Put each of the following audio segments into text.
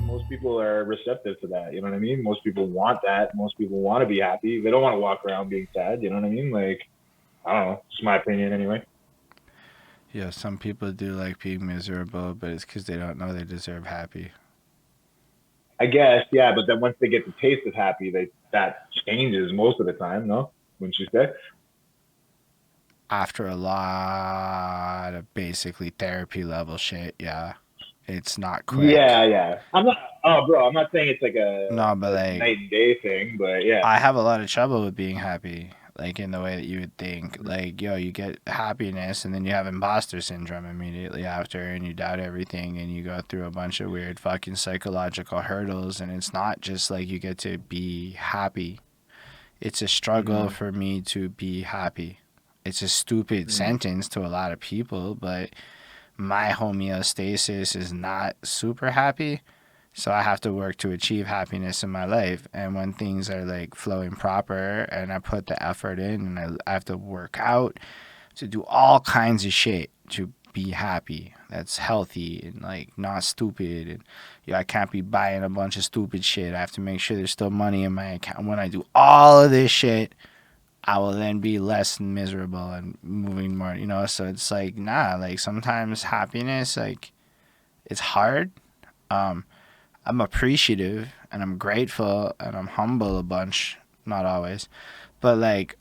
Most people are receptive to that. You know what I mean? Most people want that. Most people want to be happy. They don't want to walk around being sad. You know what I mean? Like, I don't know. It's my opinion anyway. Yeah, some people do like being miserable, but it's because they don't know they deserve happy. I guess, yeah. But then once they get the taste of happy, that changes most of the time. No, wouldn't you say? After a lot of basically therapy level shit, yeah, it's not quick. Yeah, yeah. I'm not. Oh, bro, I'm not saying it's like No, but a like, night and day thing, but yeah. I have a lot of trouble with being happy, like in the way that you would think. Like, yo, you get happiness and then you have imposter syndrome immediately after, and you doubt everything, and you go through a bunch of weird fucking psychological hurdles. And it's not just like you get to be happy, it's a struggle Mm-hmm. for me to be happy. It's a stupid Mm-hmm. sentence to a lot of people, but my homeostasis is not super happy. So I have to work to achieve happiness in my life. And when things are like flowing proper and I put the effort in and I have to work out to do all kinds of shit to be happy that's healthy and like not stupid. And I can't be buying a bunch of stupid shit. I have to make sure there's still money in my account. When I do all of this shit, I will then be less miserable and moving more, So it's like, nah, like sometimes happiness, like, it's hard. Um, I'm appreciative and I'm grateful and I'm humble a bunch, not always, but like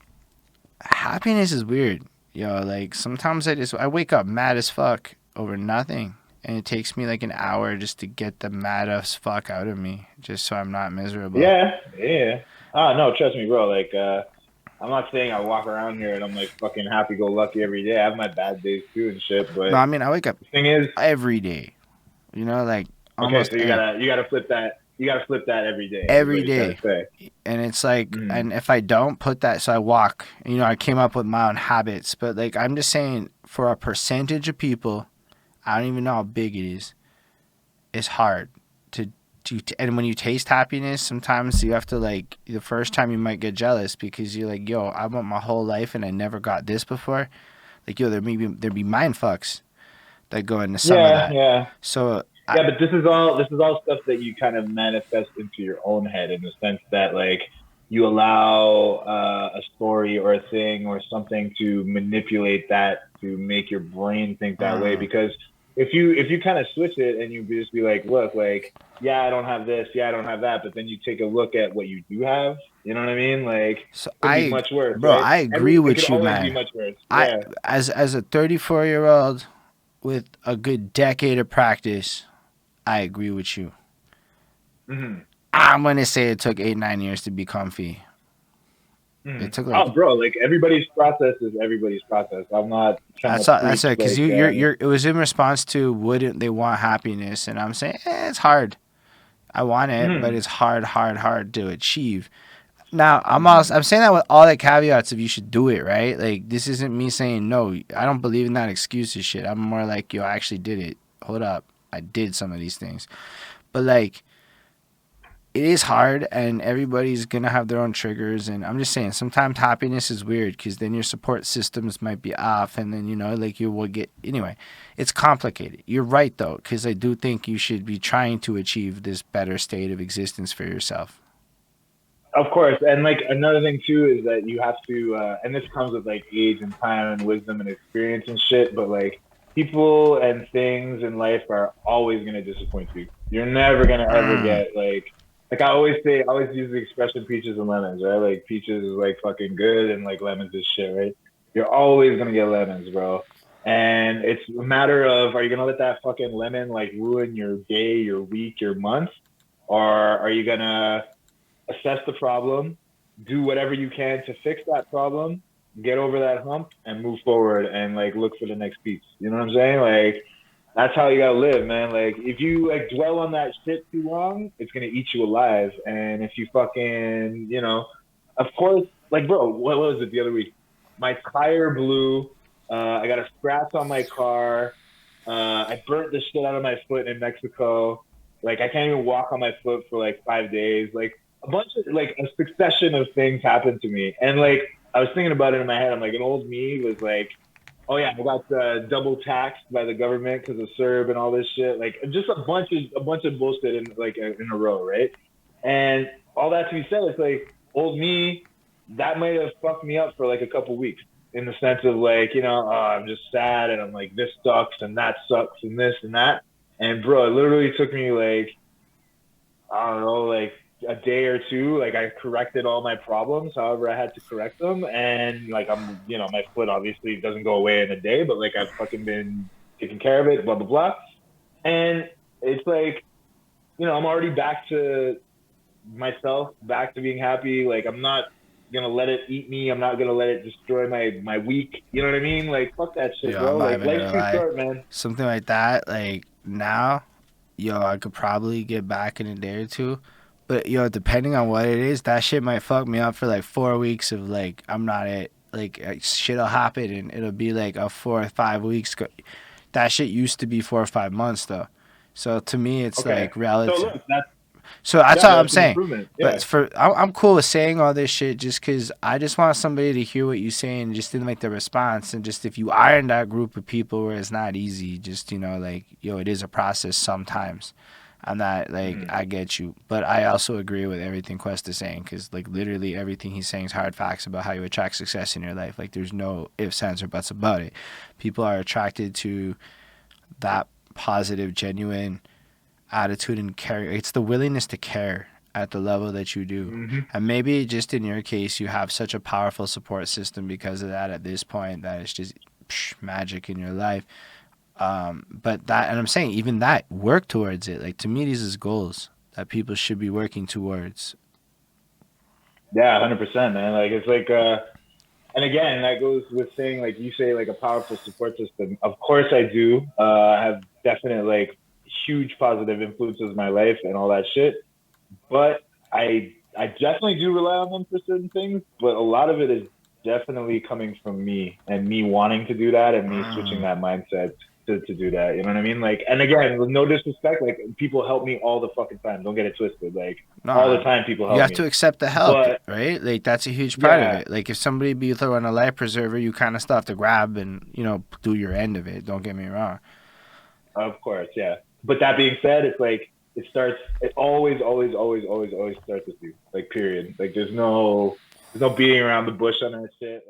happiness is weird. Like sometimes I wake up mad as fuck over nothing, and it takes me like an hour just to get the mad as fuck out of me, just so I'm not miserable. Yeah, yeah. Ah, no, trust me, bro. Like, I'm not saying I walk around here and I'm like fucking happy go lucky every day. I have my bad days too and shit. No, But I mean I wake up the thing is, every day, like okay, almost so you gotta flip that. You gotta flip that every day. Is what every you're trying day. to say. And it's like, Mm. and if I don't put that, so I walk, I came up with my own habits, but like I'm just saying, for a percentage of people, I don't even know how big it is. It's hard to and when you taste happiness, sometimes you have to like the first time you might get jealous because you're like, yo, I want my whole life and I never got this before. Like, yo, there be mind fucks that go into some of Yeah, that. yeah, So I, yeah. But this is all stuff that you kind of manifest into your own head in the sense that like you allow a story or a thing or something to manipulate that to make your brain think that way. mm, Because if you kind of switch it and you just be like, look, like yeah, I don't have this, yeah, I don't have that, but then you take a look at what you do have. You know what I mean? Like so could be much worse, bro, right? I agree It could with you, always be man. much worse. I Yeah. as a 34-year-old with a good decade of practice, I agree with you. Hmm. I'm gonna say it took 8 9 years to be comfy. It took like Oh, bro, like everybody's process is everybody's process. I'm not trying to that's preach it because like, you're it was in response to wouldn't they want happiness, and I'm saying it's hard. I want it, but mm, it's hard to achieve. Now mm, I'm saying that with all the caveats of you should do it right. Like this isn't me saying no. I don't believe in that excuses shit. I'm more like yo, I actually did it. Hold up, I did some of these things, but like it is hard and everybody's gonna have their own triggers, and I'm just saying sometimes happiness is weird because then your support systems might be off, and then like you will get anyway. It's complicated. You're right though, because I do think you should be trying to achieve this better state of existence for yourself. of course. And like another thing too is that you have to, and this comes with like age and time and wisdom and experience and shit. But like people and things in life are always gonna disappoint you. You're never gonna ever Mm. get like I always say, I always use the expression peaches and lemons, right? Like peaches is like fucking good and like lemons is shit, right? You're always gonna get lemons, bro. And it's a matter of are you gonna let that fucking lemon like ruin your day, your week, your month, or are you gonna assess the problem, do whatever you can to fix that problem, get over that hump, and move forward and like look for the next piece. You know what I'm saying? Like that's how you gotta live, man. Like if you like dwell on that shit too long, it's gonna eat you alive. And if you fucking, of course, like bro, what was it the other week? My tire blew. I got a scratch on my car. I burnt the shit out of my foot in Mexico. Like I can't even walk on my foot for like 5 days. Like a bunch of like a succession of things happened to me, and like I was thinking about it in my head. I'm like, an old me was like Oh yeah, I got double taxed by the government because of CERB and all this shit. Like just a bunch of bullshit in like in a row, right? And all that to be said, it's like old me that might have fucked me up for like a couple weeks in the sense of like oh, I'm just sad and I'm like this sucks and that sucks and this and that. And bro, it literally took me like I don't know, like a day or two, like I corrected all my problems, however I had to correct them. And like my foot obviously doesn't go away in a day, but like I've fucking been taking care of it, blah blah blah. And it's like, I'm already back to myself, back to being happy. Like I'm not gonna let it eat me. I'm not gonna let it destroy my week. You know what I mean? Like fuck that shit, Yo, I'm bro. not Like even life's gonna too lie. short, man. Something like that, like now, yo, I could probably get back in a day or two. But yo, depending on what it is, that shit might fuck me up for like 4 weeks of like I'm not it. Like shit'll happen and it'll be like a 4 or 5 weeks. That shit used to be 4 or 5 months though. So to me, it's Okay. like So relative. look, that's So that's yeah, all I'm that's an saying. improvement. Yeah. But I'm cool with saying all this shit just because I just want somebody to hear what you're saying, just in like the response, and just if you are in that group of people where it's not easy, just like yo, it is a process sometimes. I'm not like Mm-hmm. I get you, but I also agree with everything Quest is saying because like literally everything he's saying is hard facts about how you attract success in your life. Like there's no ifs, ands, or buts about it. People are attracted to that positive, genuine attitude and care. It's the willingness to care at the level that you do. Mm-hmm. And maybe just in your case, you have such a powerful support system because of that at this point that it's just magic in your life. But that, and I'm saying even that, work towards it. Like to me, these is goals that people should be working towards. Yeah, 100%, man. Like it's like and again, that goes with saying like you say like a powerful support system. Of course I do. I have definite like huge positive influences in my life and all that shit. But I definitely do rely on them for certain things, but a lot of it is definitely coming from me and me wanting to do that and me switching Mm. that mindset to do that. You know what I mean? Like, and again, with no disrespect, like people help me all the fucking time. Don't get it twisted. Like all the No, time people you help have to me. accept the help, But right? Like that's a huge part of yeah, it. Like if somebody be throwing a life preserver, you kind of still have to grab and do your end of it. Don't get me wrong. of course, yeah. But that being said, it's like it always, always, always, always, always starts with you. Like period. Like there's no beating around the bush on that shit.